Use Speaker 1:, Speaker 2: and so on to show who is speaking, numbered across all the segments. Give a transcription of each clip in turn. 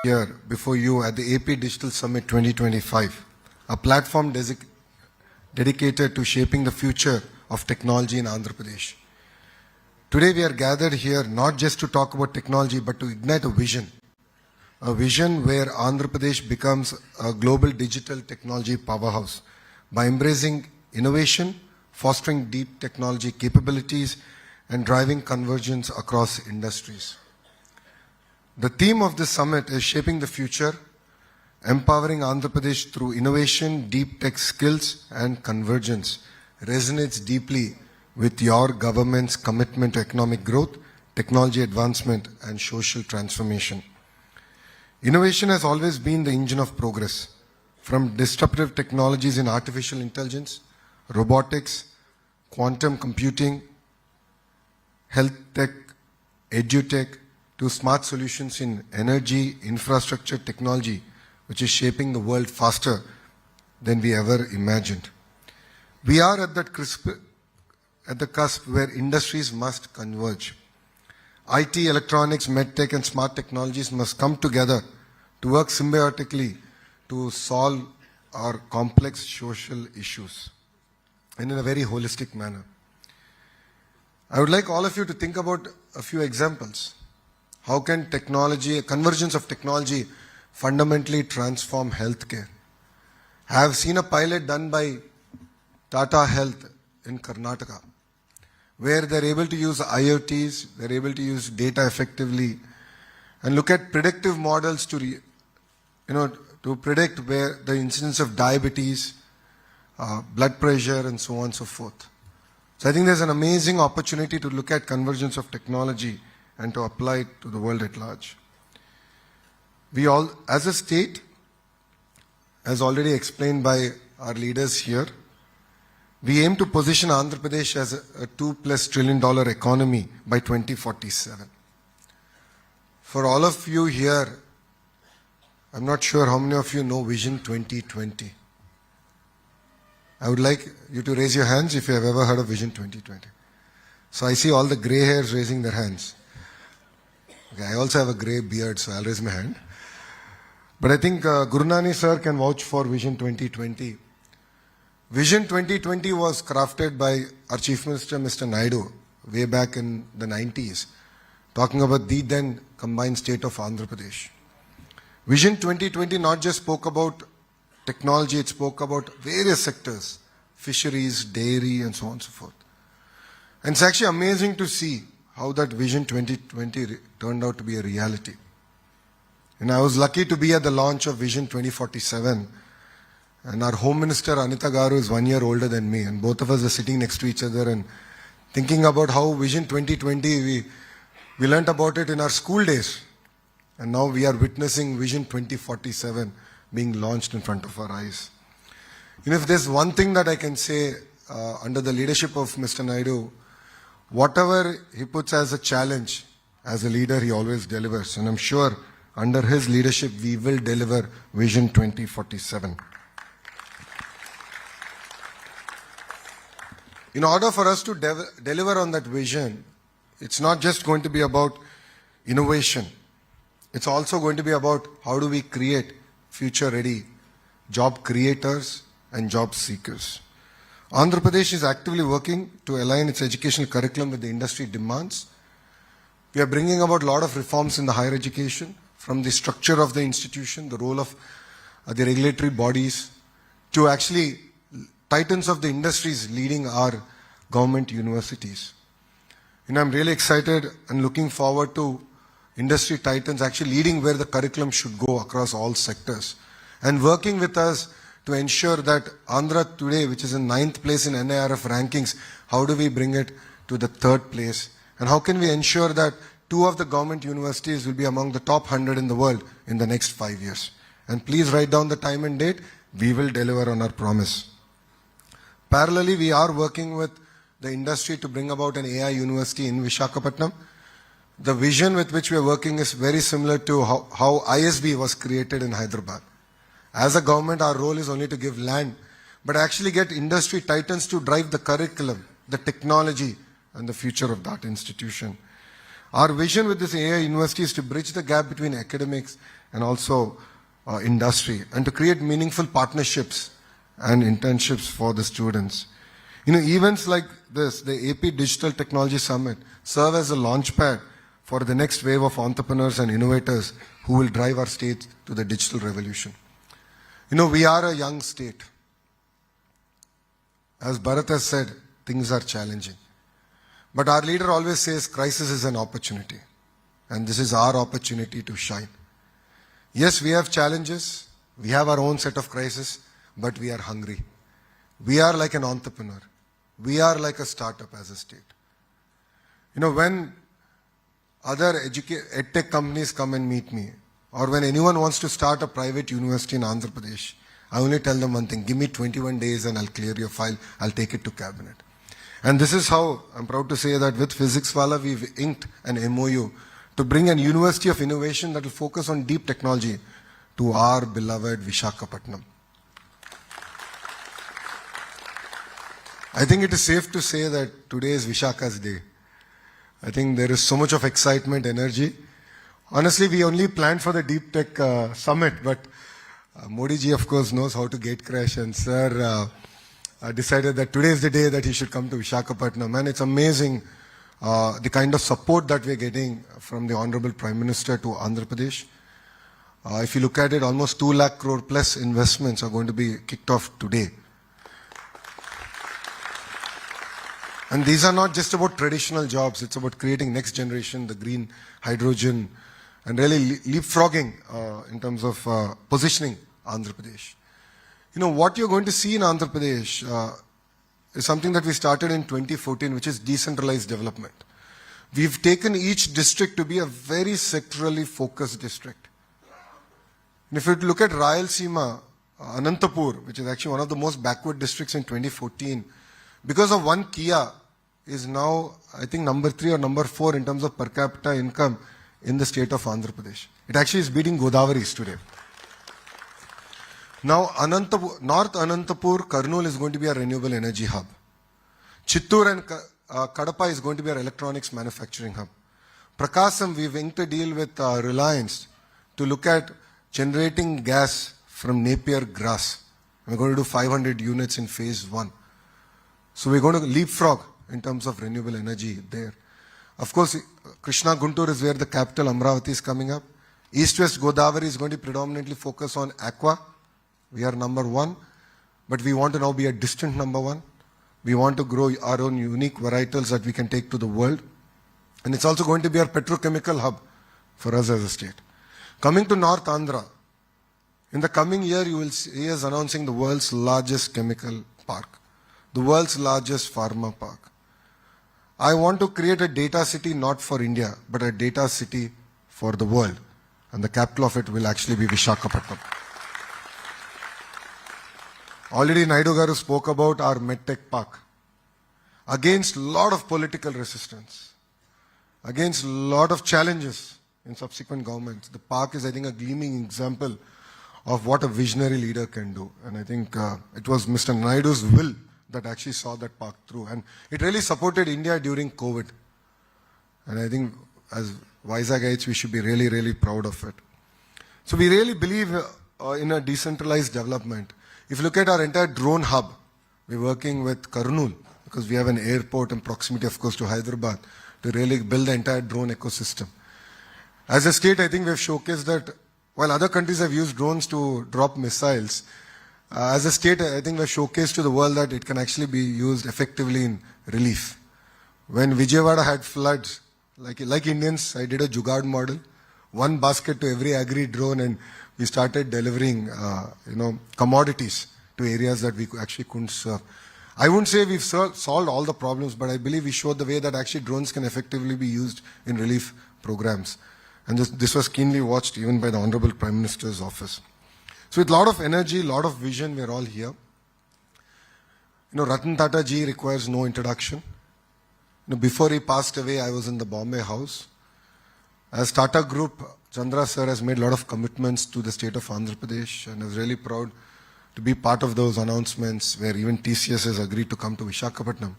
Speaker 1: here before you at the AP Digital Summit 2025, a platform dedicated to shaping the future of technology in Andhra Pradesh. Today we are gathered here not just to talk about technology but to ignite a vision where Andhra Pradesh becomes a global digital technology powerhouse by embracing innovation, fostering deep technology capabilities, and driving convergence across industries. The theme of this summit is Shaping the Future, empowering Andhra Pradesh through innovation, deep tech skills, and convergence. Resonates deeply with your government's commitment to economic growth, technology advancement, and social transformation. Innovation has always been the engine of progress, from disruptive technologies in artificial intelligence, robotics, quantum computing, health tech, edutech, to smart solutions in energy, infrastructure, technology, which is shaping the world faster than we ever imagined. We are at the cusp where industries must converge. IT, electronics, medtech, and smart technologies must come together to work symbiotically to solve our complex social issues and in a very holistic manner. I would like all of you to think about a few examples. How can technology, convergence of technology, fundamentally transform healthcare? I have seen a pilot done by Tata Health in Karnataka, where they're able to use IoTs, they're able to use data effectively, and look at predictive models to predict where the incidence of diabetes, blood pressure, and so on and so forth. So I think there's an amazing opportunity to look at convergence of technology and to apply it to the world at large. We all, as a state, as already explained by our leaders here, we aim to position Andhra Pradesh as a $2+ trillion economy by 2047. For all of you here, I'm not sure how many of you know Vision 2020. I would like you to raise your hands if you have ever heard of Vision 2020. So I see all the gray hairs raising their hands. Okay, I also have a grey beard, so I'll raise my hand. But I think Gurunani sir can vouch for Vision 2020. Vision 2020 was crafted by our Chief Minister, Mr. Naidu, way back in the 90s, talking about the then combined state of Andhra Pradesh. Vision 2020 not just spoke about technology, it spoke about various sectors, fisheries, dairy, and so on and so forth. And it's actually amazing to see how that Vision 2020 turned out to be a reality. And I was lucky to be at the launch of Vision 2047. And our Home Minister, Anita Garu, is 1 year older than me. And both of us are sitting next to each other and thinking about how Vision 2020, we learnt about it in our school days. And now we are witnessing Vision 2047 being launched in front of our eyes. If there's one thing that I can say under the leadership of Mr. Naidu, whatever he puts as a challenge, as a leader, he always delivers. And I'm sure under his leadership, we will deliver Vision 2047. In order for us to deliver on that vision, it's not just going to be about innovation. It's also going to be about how do we create future-ready job creators and job seekers. Andhra Pradesh is actively working to align its educational curriculum with the industry demands. We are bringing about a lot of reforms in the higher education, from the structure of the institution, the role of the regulatory bodies, to actually titans of the industries leading our government universities. I'm really excited and looking forward to industry titans actually leading where the curriculum should go across all sectors and working with us to ensure that Andhra today, which is in 9th place in NIRF rankings, how do we bring it to the 3rd place? And how can we ensure that 2 of the government universities will be among the top 100 in the world in the next 5 years? And please write down the time and date. We will deliver on our promise. Parallelly, we are working with the industry to bring about an AI university in Visakhapatnam. The vision with which we are working is very similar to how ISB was created in Hyderabad. As a government, our role is only to give land, but actually get industry titans to drive the curriculum, the technology, and the future of that institution. Our vision with this AI university is to bridge the gap between academics and also industry, and to create meaningful partnerships and internships for the students. Events like this, the AP Digital Technology Summit, serve as a launchpad for the next wave of entrepreneurs and innovators who will drive our state to the digital revolution. We are a young state. As Bharat has said, things are challenging. But our leader always says crisis is an opportunity. And this is our opportunity to shine. Yes, we have challenges. We have our own set of crises, but we are hungry. We are like an entrepreneur. We are like a startup as a state. When other edtech companies come and meet me, or when anyone wants to start a private university in Andhra Pradesh, I only tell them one thing: give me 21 days and I'll clear your file, I'll take it to cabinet. And this is how I'm proud to say that with Physics Wala, we've inked an MOU to bring an university of innovation that will focus on deep technology to our beloved Visakhapatnam. I think it is safe to say that today is Vishakha's day. I think there is so much of excitement, energy. Honestly, we only planned for the Deep Tech Summit, but Modi ji, of course, knows how to gate crash, and sir decided that today is the day that he should come to Visakhapatnam. And it's amazing the kind of support that we're getting from the Honorable Prime Minister to Andhra Pradesh. If you look at it, almost 2 lakh crore plus investments are going to be kicked off today. And these are not just about traditional jobs, it's about creating next generation, the green hydrogen, and really leapfrogging in terms of positioning Andhra Pradesh. What you're going to see in Andhra Pradesh is something that we started in 2014, which is decentralized development. We've taken each district to be a very sectorally focused district. And if you look at Rayalaseema, Anantapur, which is actually one of the most backward districts in 2014, because of one Kia, is now, I think, number 3 or number 4 in terms of per capita income in the state of Andhra Pradesh. It actually is beating Godavari's today. Now, North Anantapur, Kurnool is going to be a renewable energy hub. Chittoor and Kadapa is going to be our electronics manufacturing hub. Prakasam, we've inked a deal with Reliance to look at generating gas from Napier grass. We're going to do 500 units in phase 1. So we're going to leapfrog in terms of renewable energy there. Of course, Krishna Guntur is where the capital Amaravati is coming up. East-West Godavari is going to predominantly focus on aqua. We are number 1, but we want to now be a distant number 1. We want to grow our own unique varietals that we can take to the world. And it's also going to be our petrochemical hub for us as a state. Coming to North Andhra, in the coming year, you will see us announcing the world's largest chemical park, the world's largest pharma park. I want to create a data city not for India, but a data city for the world. And the capital of it will actually be Visakhapatnam. Already Naidu Garu spoke about our MedTech Park. Against a lot of political resistance, against a lot of challenges in subsequent governments, the park is, I think, a gleaming example of what a visionary leader can do. And I think it was Mr. Naidu's will that actually saw that park through. And it really supported India during COVID. And I think as Vizagayites, we should be really, really proud of it. So we really believe in a decentralized development. If you look at our entire drone hub, we're working with Kurnool, because we have an airport in proximity, of course, to Hyderabad, to really build the entire drone ecosystem. As a state, I think we've showcased that while other countries have used drones to drop missiles, as a state, I think we've showcased to the world that it can actually be used effectively in relief. When Vijayawada had floods, like Indians, I did a Jugaad model, 1 basket to every agri drone, and we started delivering, commodities to areas that we actually couldn't serve. I wouldn't say we've solved all the problems, but I believe we showed the way that actually drones can effectively be used in relief programs. And this was keenly watched even by the Honorable Prime Minister's office. So with a lot of energy, a lot of vision, we're all here. Ratan Tata ji requires no introduction. Before he passed away, I was in the Bombay House. As Tata Group, Chandra sir has made a lot of commitments to the state of Andhra Pradesh, and I was really proud to be part of those announcements where even TCS has agreed to come to Visakhapatnam.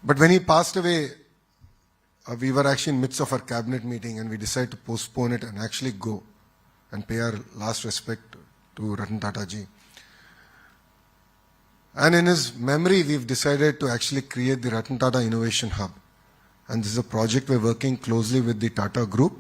Speaker 1: But when he passed away, we were actually in midst of our cabinet meeting and we decided to postpone it and actually go and pay our last respect to Ratan Tata ji. And in his memory, we've decided to actually create the Ratan Tata Innovation Hub. And this is a project we're working closely with the Tata Group.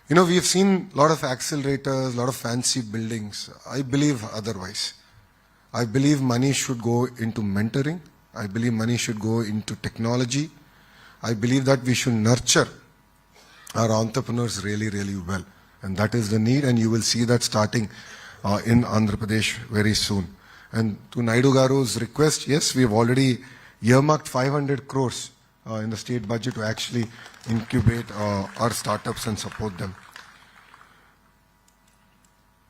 Speaker 1: You know, we've seen a lot of accelerators, a lot of fancy buildings. I believe otherwise. I believe money should go into mentoring. I believe money should go into technology. I believe that we should nurture our entrepreneurs really, really well. And that is the need, and you will see that starting in Andhra Pradesh very soon. And to Naidu Garu's request, yes, we have already earmarked 500 crores in the state budget to actually incubate our startups and support them.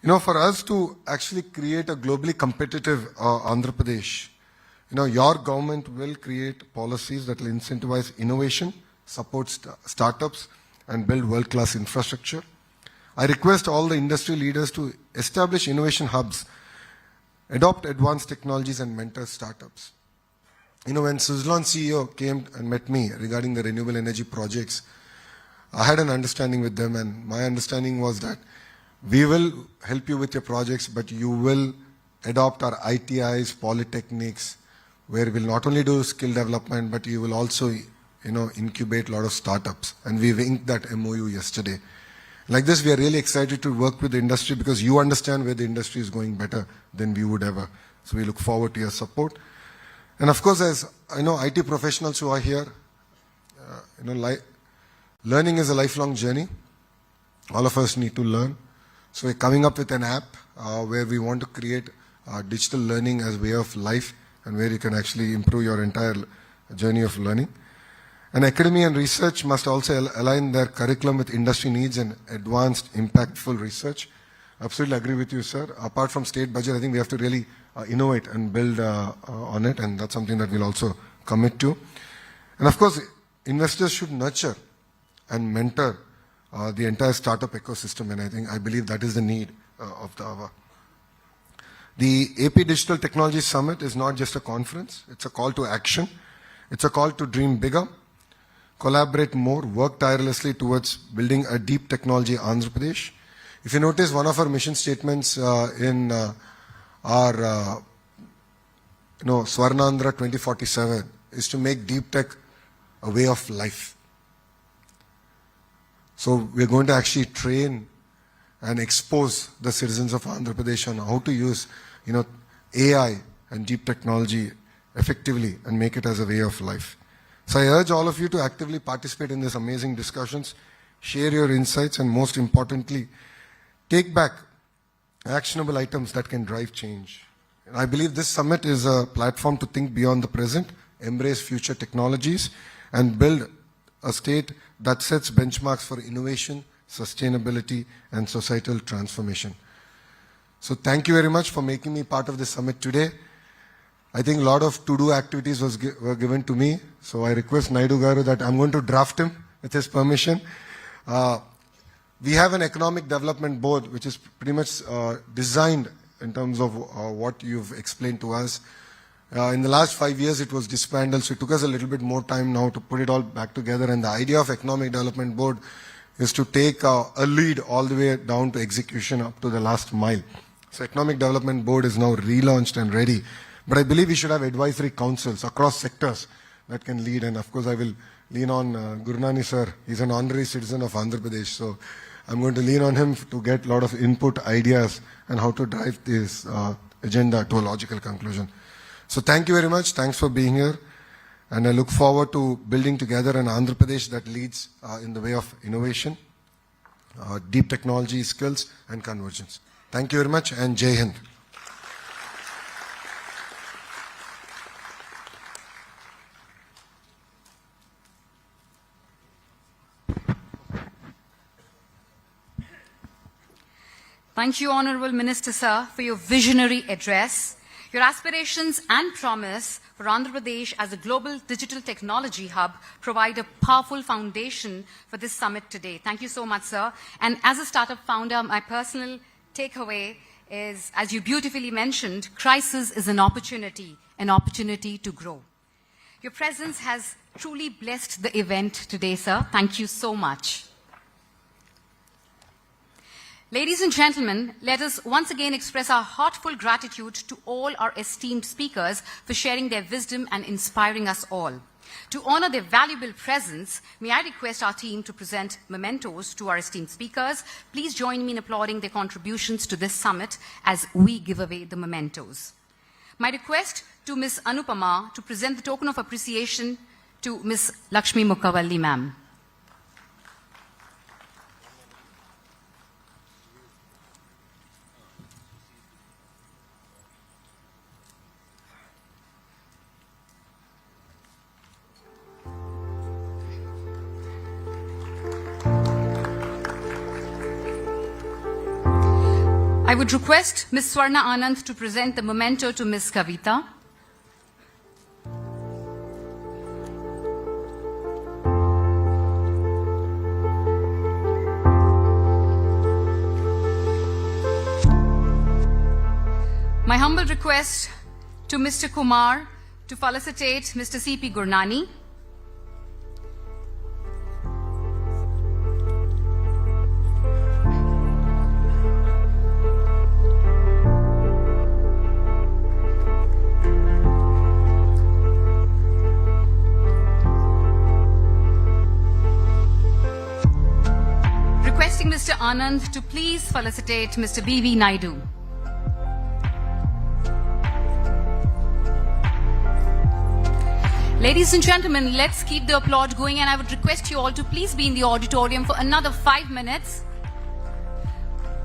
Speaker 1: You know, for us to actually create a globally competitive Andhra Pradesh, you know, your government will create policies that will incentivize innovation, support startups, and build world-class infrastructure. I request all the industry leaders to establish innovation hubs, adopt advanced technologies, and mentor startups. You know, when Suzlon CEO came and met me regarding the renewable energy projects, I had an understanding with them, and my understanding was that we will help you with your projects, but you will adopt our ITIs, polytechnics, where we'll not only do skill development, but you will also, you know, incubate a lot of startups. And we've inked that MOU yesterday. Like this, we are really excited to work with the industry because you understand where the industry is going better than we would ever. So we look forward to your support. And of course, as I know, IT professionals who are here, you know, learning is a lifelong journey. All of us need to learn. So we're coming up with an app where we want to create digital learning as a way of life and where you can actually improve your entire journey of learning. And academy and research must also align their curriculum with industry needs and advanced, impactful research. Absolutely agree with you, sir. Apart from state budget, I think we have to really innovate and build on it, and that's something that we'll also commit to. And of course, investors should nurture and mentor the entire startup ecosystem, and I believe that is the need of the hour. The AP Digital Technology Summit is not just a conference, it's a call to action. It's a call to dream bigger, collaborate more, work tirelessly towards building a deep technology Andhra Pradesh. If you notice, one of our mission statements in our Swarnandhra 2047 is to make deep tech a way of life. So we're going to actually train and expose the citizens of Andhra Pradesh on how to use, you know, AI and deep technology effectively and make it as a way of life. So I urge all of you to actively participate in these amazing discussions, share your insights, and most importantly, take back actionable items that can drive change. And I believe this summit is a platform to think beyond the present, embrace future technologies, and build a state that sets benchmarks for innovation, sustainability, and societal transformation. So thank you very much for making me part of this summit today. I think a lot of to-do activities were given to me, so I request Naidu Garu that I'm going to draft him with his permission. We have an economic development board which is pretty much designed in terms of what you've explained to us. In the last 5 years it was disbanded, so it took us a little bit more time now to put it all back together, and the idea of economic development board is to take a lead all the way down to execution up to the last mile. So economic development board is now relaunched and ready. But I believe we should have advisory councils across sectors that can lead. And of course, I will lean on Gurnani sir. He's an honorary citizen of Andhra Pradesh. So I'm going to lean on him to get a lot of input, ideas, and how to drive this agenda to a logical conclusion. So thank you very much. Thanks for being here. And I look forward to building together an Andhra Pradesh that leads in the way of innovation, deep technology skills, and convergence. Thank you very much, and Jai Hind.
Speaker 2: Thank you, Honourable Minister, sir, for your visionary address. Your aspirations and promise for Andhra Pradesh as a global digital technology hub provide a powerful foundation for this summit today. Thank you so much, sir. And as a startup founder, my personal takeaway is, as you beautifully mentioned, crisis is an opportunity to grow. Your presence has truly blessed the event today, sir. Thank you so much. Ladies and gentlemen, let us once again express our heartfelt gratitude to all our esteemed speakers for sharing their wisdom and inspiring us all. To honor their valuable presence, may I request our team to present mementos to our esteemed speakers. Please join me in applauding their contributions to this summit as we give away the mementos. My request to Ms. Anupama to present the token of appreciation to Ms. Lakshmi Mukkavalli, ma'am. I would request Ms. Swarna Anand to present the memento to Ms. Kavita. My humble request to Mr. Kumar to felicitate Mr. C.P. Gurnani. Requesting Mr. Anand to please felicitate Mr. B.V. Naidu. Ladies and gentlemen, let's keep the applaud going, and I would request you all to please be in the auditorium for another 5 minutes.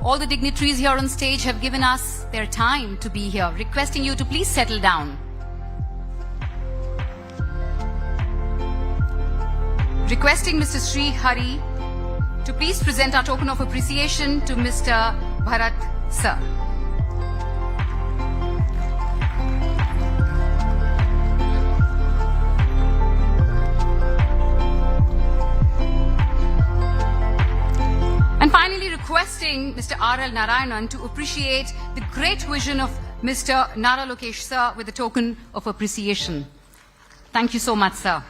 Speaker 2: All the dignitaries here on stage have given us their time to be here, requesting you to please settle down. Requesting Mr. Sri Hari to please present our token of appreciation to Mr. Bharat Sir. And finally requesting Mr. R.L. Narayanan to appreciate the great vision of Mr. Nara Lokesh Sir with a token of appreciation. Thank you so much, sir.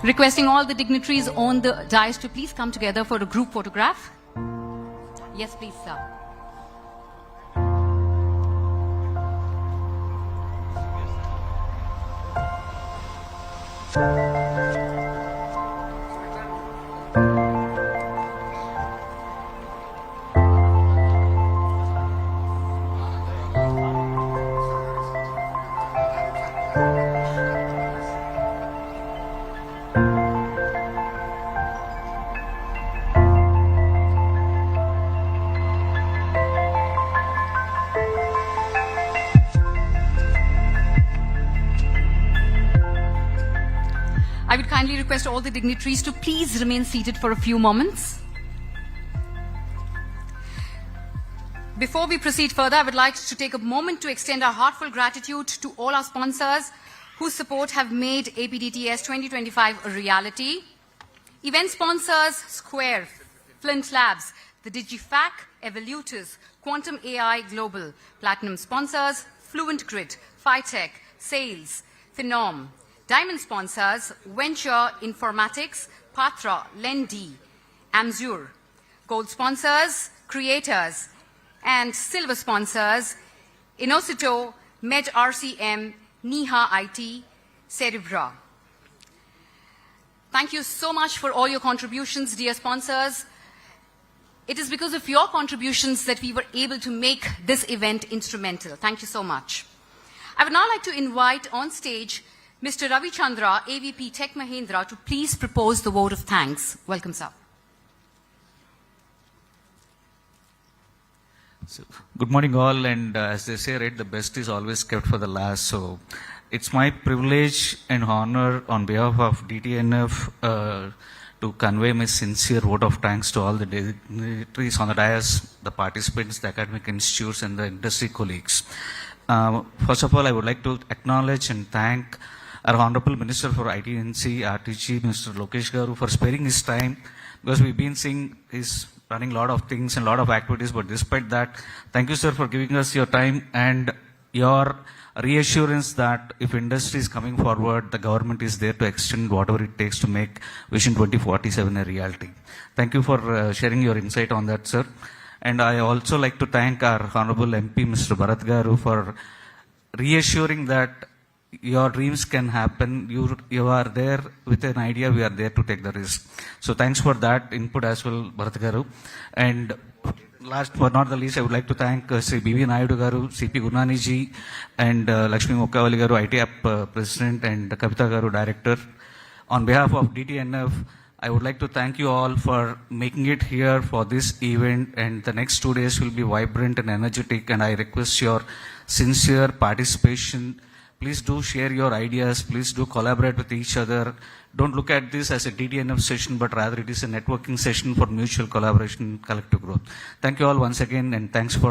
Speaker 2: Requesting all the dignitaries on the dais to please come together for a group photograph. Yes, please, sir. I would kindly request all the dignitaries to please remain seated for a few moments. Before we proceed further, I would like to take a moment to extend our heartfelt gratitude to all our sponsors whose support have made APDTS 2025 a reality. Event sponsors Square, Flint Labs, the DigiFac, Evolutus, Quantum AI Global. Platinum sponsors Fluent Grid, Phytech, Sales, Phenom. Diamond sponsors Venture Informatics, Patra, Lendi, Amzur. Gold sponsors Creators, and silver sponsors Inocito, Med RCM, Niha IT, Cerebra. Thank you so much for all your contributions, dear sponsors. It is because of your contributions that we were able to make this event instrumental. Thank you so much. I would now like to invite on stage Mr. Ravi Chandra, AVP Tech Mahindra, to please propose the vote of thanks. Welcome, sir.
Speaker 3: So, good morning all, and as they say, right, the best is always kept for the last. So it's my privilege and honor on behalf of DTNF to convey my sincere vote of thanks to all the dignitaries on the dais, the participants, the academic institutes, and the industry colleagues. First of all, I would like to acknowledge and thank our Honorable Minister for ITNC, RTG, Mr. Lokesh Garu, for sparing his time, because we've been seeing his running a lot of things and a lot of activities, but despite that, thank you, sir, for giving us your time and your reassurance that if industry is coming forward, the government is there to extend whatever it takes to make Vision 2047 a reality. Thank you for sharing your insight on that, sir. And I also like to thank our Honorable MP, Mr. Bharat Garu, for reassuring that your dreams can happen. You are there with an idea. We are there to take the risk. So thanks for that input as well, Bharat Garu. And last but not the least, I would like to thank Sri B.V. Naidu Garu, CP Gunani ji, and Lakshmi Mokkavali Garu, IT App President, and Kavita Garu, Director. On behalf of DTNF, I would like to thank you all for making it here for this event, and the next 2 days will be vibrant and energetic, and I request your sincere participation. Please do share your ideas. Please do collaborate with each other. Don't look at this as a DTNF session, but rather it is a networking session for mutual collaboration and collective growth. Thank you all once again, and thanks for